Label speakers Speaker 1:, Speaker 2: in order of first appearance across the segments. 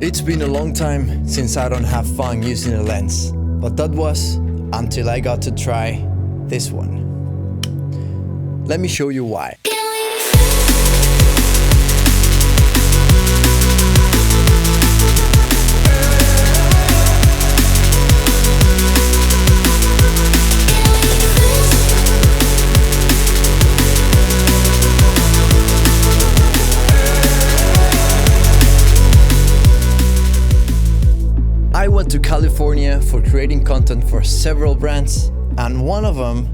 Speaker 1: It's been a long time since I don't have fun using a lens, but that was until I got to try this one. Let me show you why. I went to California for creating content for several brands, and one of them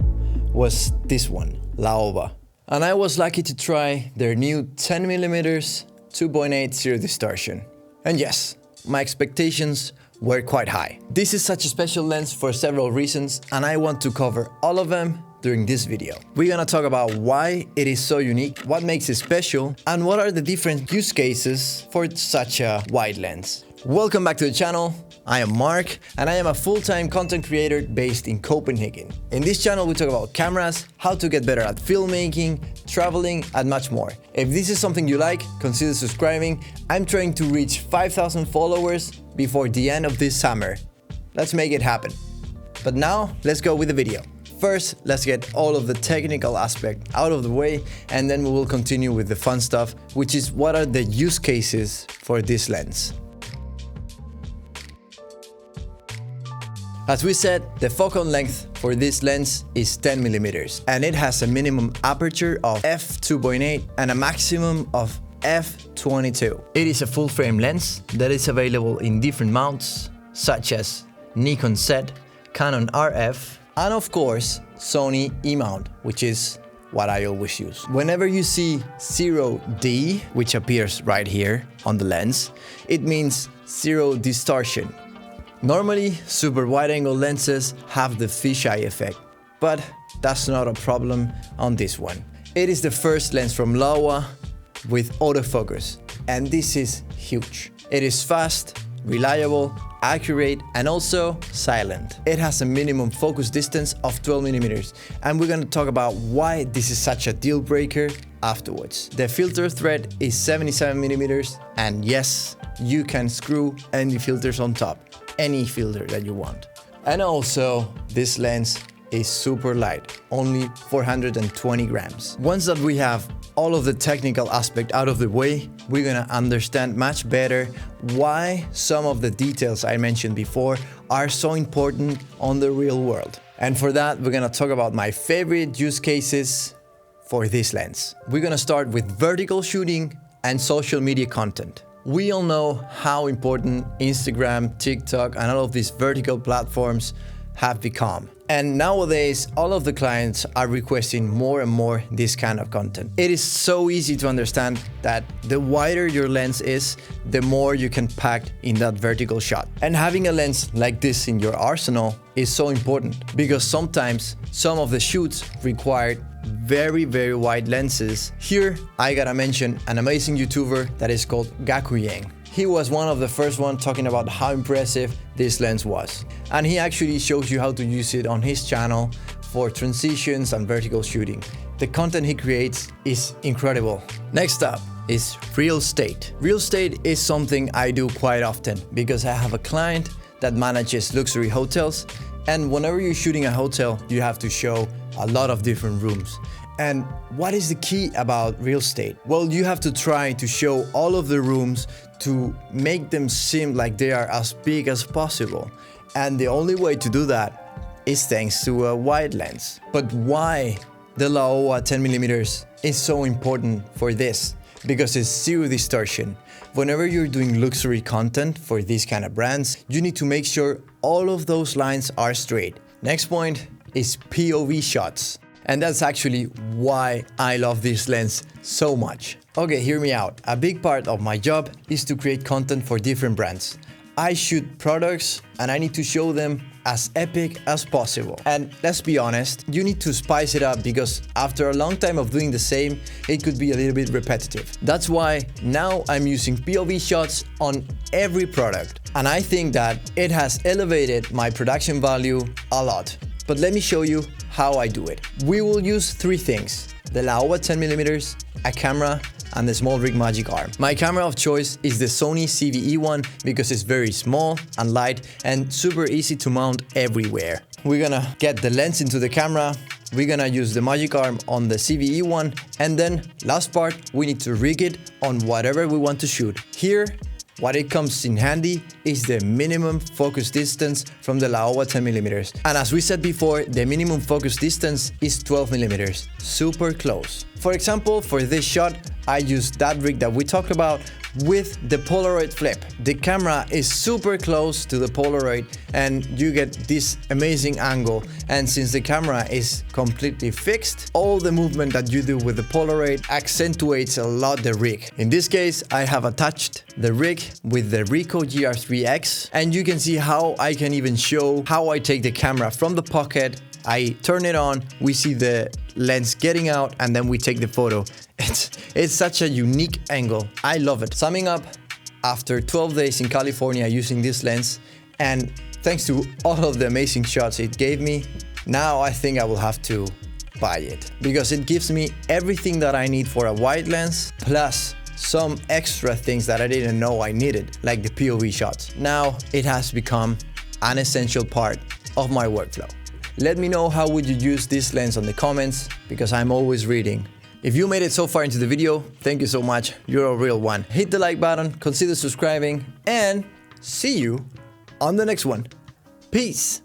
Speaker 1: was this one, Laowa. And I was lucky to try their new 10mm 2.8 zero distortion. And yes, my expectations were quite high. This is such a special lens for several reasons, and I want to cover all of them during this video. We're gonna talk about why it is so unique, what makes it special, and what are the different use cases for such a wide lens. Welcome back to the channel. I am Mark, and I am a full-time content creator based in Copenhagen. In this channel, we talk about cameras, how to get better at filmmaking, traveling, and much more. If this is something you like, consider subscribing. I'm trying to reach 5,000 followers before the end of this summer. Let's make it happen. But now, let's go with the video. First, let's get all of the technical aspect out of the way, and then we will continue with the fun stuff, which is what are the use cases for this lens. As we said, the focal length for this lens is 10mm, and it has a minimum aperture of f2.8 and a maximum of f22. It is a full-frame lens that is available in different mounts, such as Nikon Z, Canon RF, and of course, Sony E-mount, which is what I always use. Whenever you see 0D, which appears right here on the lens, it means zero distortion. Normally, super wide-angle lenses have the fisheye effect, but that's not a problem on this one. It is the first lens from Laowa with autofocus, and this is huge. It is fast, reliable, accurate, and also silent. It has a minimum focus distance of 12mm, and we're gonna talk about why this is such a deal breaker afterwards. The filter thread is 77mm, and yes, you can screw any filters on top. Any filter that you want. And also, this lens is super light, only 420 grams. Once that we have all of the technical aspect out of the way, we're gonna understand much better why some of the details I mentioned before are so important on the real world. And for that, we're gonna talk about my favorite use cases for this lens. We're gonna start with vertical shooting and social media content. We all know how important Instagram, TikTok, and all of these vertical platforms have become. And nowadays, all of the clients are requesting more and more this kind of content. It is so easy to understand that the wider your lens is, the more you can pack in that vertical shot. And having a lens like this in your arsenal is so important because sometimes some of the shoots require very wide lenses. Here, I gotta mention an amazing YouTuber that is called Gakuyeng. He was one of the first ones talking about how impressive this lens was. And he actually shows you how to use it on his channel for transitions and vertical shooting. The content he creates is incredible. Next up is real estate. Real estate is something I do quite often because I have a client that manages luxury hotels, and whenever you're shooting a hotel, you have to show a lot of different rooms. And what is the key about real estate? Well, you have to try to show all of the rooms to make them seem like they are as big as possible. And the only way to do that is thanks to a wide lens. But why the Laowa 10mm is so important for this? Because it's zero distortion. Whenever you're doing luxury content for these kind of brands, you need to make sure all of those lines are straight. Next point is POV shots. And that's actually why I love this lens so much. Okay, hear me out. A big part of my job is to create content for different brands. I shoot products and I need to show them as epic as possible. And let's be honest, you need to spice it up because after a long time of doing the same, it could be a little bit repetitive. That's why now I'm using POV shots on every product. And I think that it has elevated my production value a lot. But let me show you how I do it. We will use three things: the Laowa 10mm, a camera, and the small rig magic arm. My camera of choice is the Sony CVE one because it's very small and light and super easy to mount everywhere. We're gonna get the lens into the camera, we're gonna use the magic arm on the CVE one, and then last part, we need to rig it on whatever we want to shoot. Here, what it comes in handy is the minimum focus distance from the Laowa 10mm. And as we said before, the minimum focus distance is 12mm, super close. For example, for this shot, I used that rig that we talked about with the Polaroid flip. The camera is super close to the Polaroid and you get this amazing angle. And since the camera is completely fixed, all the movement that you do with the Polaroid accentuates a lot the rig. In this case, I have attached the rig with the Ricoh GR3X, and you can see how I can even show how I take the camera from the pocket. I turn it on, we see the lens getting out, and then we take the photo. It's such a unique angle. I love it. Summing up, after 12 days in California using this lens, and thanks to all of the amazing shots it gave me, now I think I will have to buy it because it gives me everything that I need for a wide lens, plus some extra things that I didn't know I needed, like the POV shots. Now it has become an essential part of my workflow. Let me know how would you use this lens on the comments, because I'm always reading. If you made it so far into the video, thank you so much, you're a real one. Hit the like button, consider subscribing, and see you on the next one. Peace!